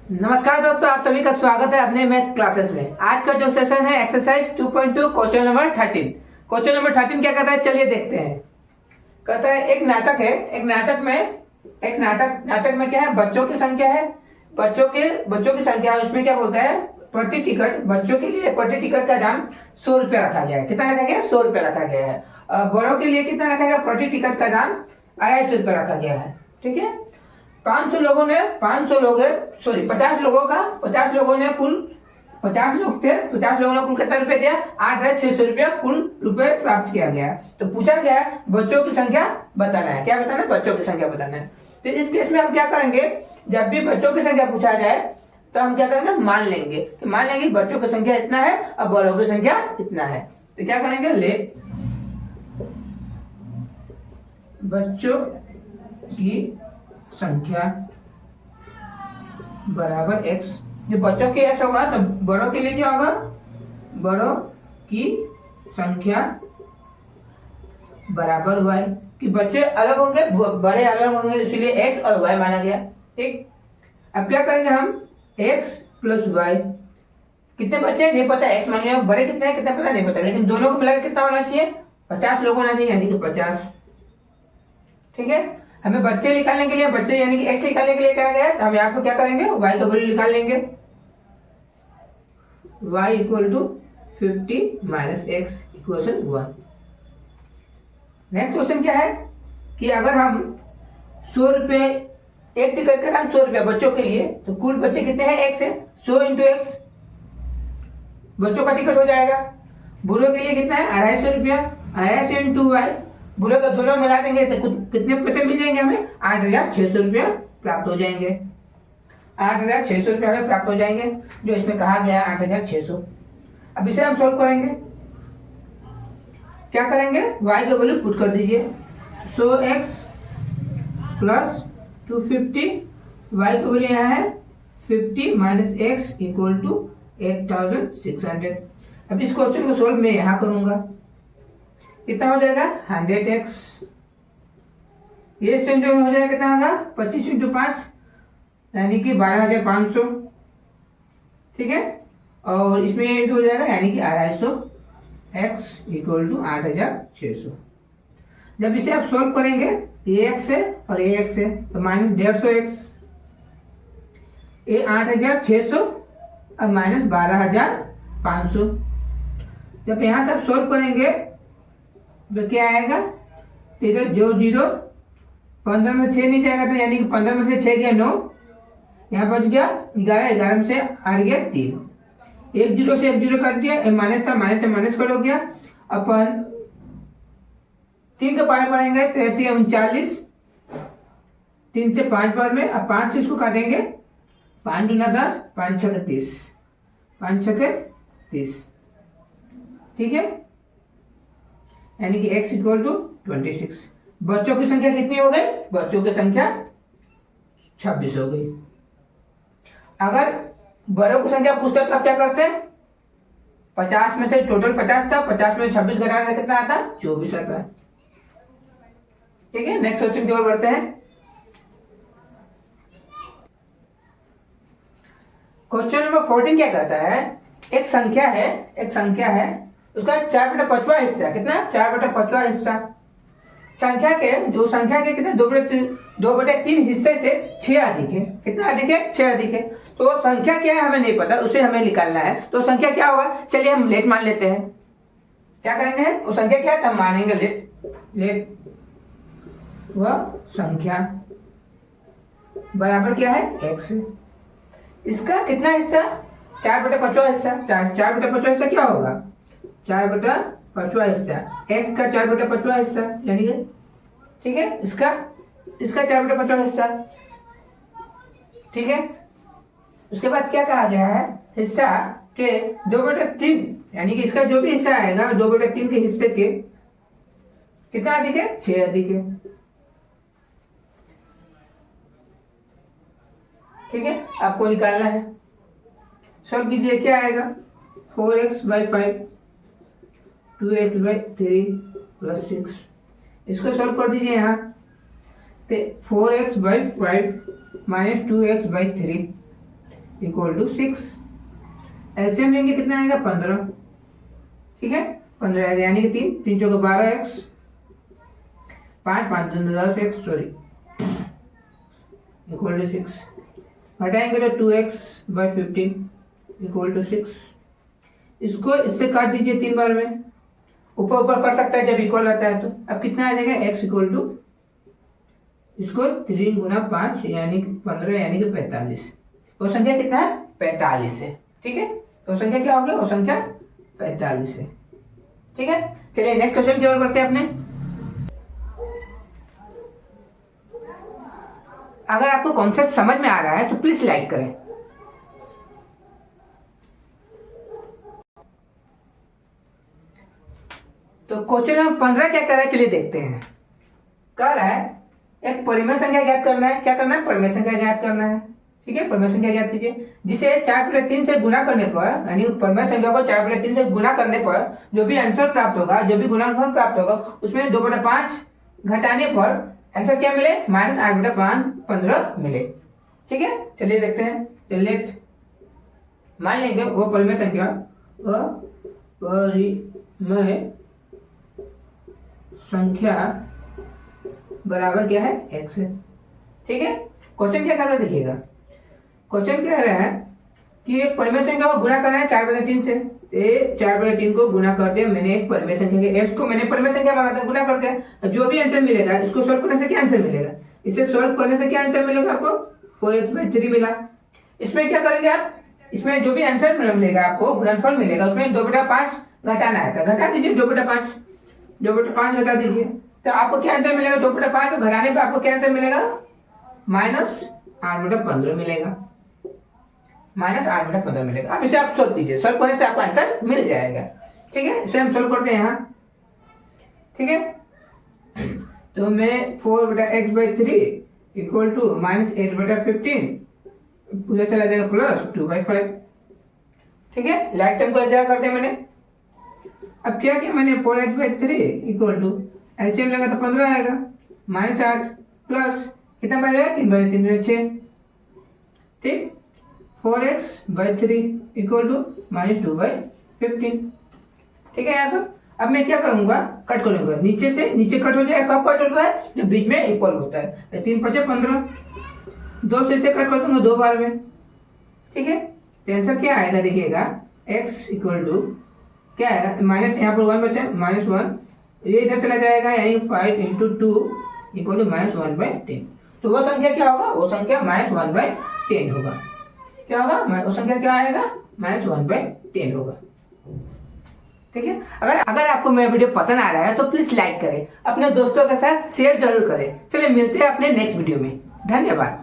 नमस्कार दोस्तों, आप सभी का स्वागत है अपने मैथ क्लासेस में। आज का जो सेशन है exercise 2.2 question number 13। Question number 13 क्या कहता है, चलिए देखते हैं। कहता है एक नाटक है, नाटक में क्या है, बच्चों की संख्या है। बच्चों की संख्या है, उसमें क्या बोलता है, प्रति टिकट बच्चों के लिए प्रति टिकट का दाम 100 रुपया रखा गया है। कितना रखा गया है? 100 रुपया रखा गया है। बड़ों के लिए कितना रखा गया? प्रति टिकट का दाम 250 रुपया रखा गया है। ठीक है, 500 लोगों ने 500 लोग है सॉरी 50 लोगों ने कुल 50 लोग थे, 50 लोगों ने कुल कितना रुपए दिया? 8,600 रुपया कुल रुपए प्राप्त किया गया। तो पूछा गया बच्चों की संख्या बताना है। क्या बताना है? बच्चों की संख्या बताना है। तो इस केस में हम क्या करेंगे, जब भी बच्चों की संख्या पूछा जाए तो हम क्या करेंगे, मान लेंगे बच्चों की संख्या इतना है और बड़ों की संख्या इतना है। तो क्या करेंगे, ले बच्चों की संख्या बराबर x। जो बच्चों के x होगा तो बड़ों के लिए क्या होगा, बड़ों की संख्या बराबर y। कि बच्चे अलग होंगे, बड़े अलग होंगे, इसलिए x और y माना गया। ठीक, अब क्या करेंगे हम, x प्लस y। कितने बच्चे नहीं पता, x मान लिया। बड़े कितने हैं कितना पता नहीं पता, लेकिन दोनों को मिलाकर कितना होना चाहिए? 50 लोग होना चाहिए, यानी कि 50। ठीक है, हमें बच्चे निकालने के लिए, बच्चे यानी कि x निकालने के लिए कहा गया है, तो हम यहाँ पे क्या करेंगे, y का वैल्यू निकाल लेंगे। y equal to 50 minus x equation 1। Next question क्या है कि अगर हम 100 रुपये, एक टिकट का दाम 100 रुपया बच्चों के लिए, तो कुल बच्चे कितने हैं? x है, 100 इंटू x बच्चों का टिकट हो जाएगा। बूढ़ों के लिए कितना है? 250 रुपया, 250 इंटू y। बुरे का दोनों मिला देंगे तो कितने पैसे मिल जाएंगे हमें? 8,600 रुपया प्राप्त हो जाएंगे। 8,600 रुपया हमें प्राप्त हो जाएंगे, जो इसमें कहा गया है 8,600। अब इसे हम सोल्व करेंगे। क्या करेंगे, y का वैल्यू पुट कर दीजिए। 100x प्लस 250, y का वैल्यू यहाँ है 50 माइनस x इक्वल टू 8,600। अब इस क्वेश्चन को सोल्व मैं यहाँ करूंगा। कितना हो जाएगा? 100x। ये सेंटर में हो जाएगा, कितना होगा? 25 इंटू 5 यानी कि 12,500। ठीक है, और इसमें इंटू हो जाएगा यानी कि 250x इक्वल टू 8,600। जब इसे आप सॉल्व करेंगे, ये x है और ये x है, तो माइनस 150x, ये 8,600 और माइनस 12,500। जब यहाँ से आप सॉल्व करेंगे तो क्या आएगा? इधर जो 0 15 में 6 नहीं जाएगा, तो यानी कि 15 में से 6 गया 9, यहाँ बच गया 11, 11 में से 8 गया 3। एक 0 से 1 0 काट दिया, माइनस था, माइनस से माइनस कट हो गया। अपन 3 के पार पढ़ेंगे तो रहती है 39, 3 से 5 बार में। अब 5 से इसको काटेंगे, 5 दूना 10, 5 छके 30, 5 छके 30। ठीक है, यानी कि x इक्वल टू 26। बच्चों की संख्या कितनी हो गई? बच्चों की संख्या 26 हो गई। अगर बड़ों की संख्या पूछता तो आप क्या करते हैं? 50 में से टोटल 50 था, 50 में 26 घटाने कितना आता? 24 आता है। ठीक है, नेक्स्ट क्वेश्चन की ओर बढ़ते हैं। क्वेश्चन नंबर 14 क्या कहता है, एक संख्या है उसका 4/5वां हिस्सा। कितना? 4/5वां हिस्सा। संख्या के कितने 2/3 हिस्से से 6 अधिक है। कितना अधिक है? 6 अधिक है। तो संख्या क्या है हमें नहीं पता, उसे हमें निकालना है। तो संख्या क्या होगा, चलिए हम लेट मान लेते हैं। क्या करेंगे, वो संख्या क्या है, हम मानेंगे लेट। वह संख्या बराबर क्या है? x। इसका कितना हिस्सा? 4/5वां हिस्सा। 4/5वां हिस्सा क्या होगा? 4/5वां हिस्सा, x का 4/5वां हिस्सा, यानी कि ठीक है, इसका 4/5वां हिस्सा। ठीक है, उसके बाद क्या कहा गया है, हिस्सा के 2/3, यानी कि इसका जो भी हिस्सा आएगा 2/3 के हिस्से के कितना अधिक है? 6 अधिक है। ठीक है, आपको निकालना है। सॉल्व कीजिए, क्या आएगा? 4x/5, 2x/3 plus 6। इसको सॉल्व कर दीजिए यहाँ। तो 4x/5 minus 2x/3 equal to 6। LCM लेंगे कितना आएगा 15, ठीक है 15 आएगा, यानी कि 3 चौके 12x, 5 दूनी 10x, सॉरी इक्वल टू 6। हटाएंगे तो 2x/15 इक्वल टू 6। इसको इससे काट दीजिए 3 बार में, ऊपर ऊपर कर सकता है जब इक्वल रहता है तो। अब कितना आ जाएगा x इक्वल टू, इसको 3 गुना 5 यानी 15 यानी कि 45। वो संख्या कितना है 45 है, ठीक है। तो संख्या क्या हो गया, वो संख्या 45 है, ठीक है। चलिए नेक्स्ट क्वेश्चन की ओर बढ़ते हैं अपने। अगर आपको कॉन्सेप्ट समझ में आ रहा है तो प्लीज लाइक करें। तो क्वेश्चन नंबर 15 क्या कर रहा है, चलिए देखते हैं। कह रहा है एक परिमेय संख्या ज्ञात करना है। क्या करना है, परिमेय संख्या ज्ञात करना है, ठीक है। परिमेय संख्या ज्ञात कीजिए, जिसे 4/3 से गुना करने पर, यानी परिमेय संख्या को 4/3 से गुना करने पर जो भी आंसर प्राप्त होगा, जो भी गुणनफल प्राप्त होगा, उसमें 2/5 घटाने पर आंसर क्या मिले, -8/5 15 मिले, ठीक है। चलिए देखते हैं। चलिए मान लेंगे वो परिमेय संख्या संख्या बराबर क्या है x है, ठीक है। क्वेश्चन क्या करता है देखिएगा। क्वेश्चन कह रहा है कि परिमेय संख्या को गुना करना है 4/3 से। 4/3 को गुना करते मैंने एक परिमेय संख्या के x को मैंने परिमेय संख्या मांगा था, गुना करते हैं जो भी आंसर मिलेगा इसको सॉल्व करने से क्या आंसर मिलेगा, इसे सॉल्व करने से क्या आंसर मिलेगा आपको 4x/3 मिला। इसमें क्या करेंगे आप, इसमें जो भी आंसर मिलेगा आपको गुणनफल मिलेगा उसमें 2/5 घटाना है, तो घटा दीजिए 2/5 घटा दीजिए, तो आपको क्या आंसर मिलेगा 2/5 घटाने पे आपको क्या आंसर मिलेगा -8/15 मिलेगा, -8/15 मिलेगा। अब इसे आप सोल्व कीजिए, सोल्व करने से आपको आंसर मिल जाएगा, ठीक है। इसे हम सोल्व करते हैं यहाँ, ठीक है। तो मैं 4/x/3 इक्वल टू -8/15 पूरा चला जाएगा +2/5, ठीक है। लाइक टर्म को एंजॉय करते हैं मैंने। अब क्या किया मैंने 4x/3 इक्वल टू एलसीएम लगा तो 15 आएगा, -8 प्लस कितना बचेगा 3/3 6, ठीक। 4x/3 इक्वल टू -2/15, ठीक है। यहाँ तो अब मैं क्या करूंगा, कट करूंगा, नीचे से नीचे कट हो जाएगा। कब कट होता है, जो बीच में इक्वल होता है। 3 × 5 = 15, 2 से इसे कट कर दूंगा 2 बार में, ठीक है। तो आंसर क्या आएगा देखिएगा, x इक्वल टू क्या आएगा, माइनस यहाँ पर 1 बचा, -1, ये इधर चला जाएगा, यानी 5 × 2 इक्वल टू -1/10। तो वो संख्या क्या होगा, वो संख्या -1/10 होगा। क्या होगा, वो संख्या क्या आएगा, -1/10 होगा, ठीक है। अगर आपको मेरा वीडियो पसंद आ रहा है तो प्लीज लाइक करें, अपने दोस्तों के साथ शेयर जरूर करें। चलिए मिलते हैं अपने नेक्स्ट वीडियो में, धन्यवाद।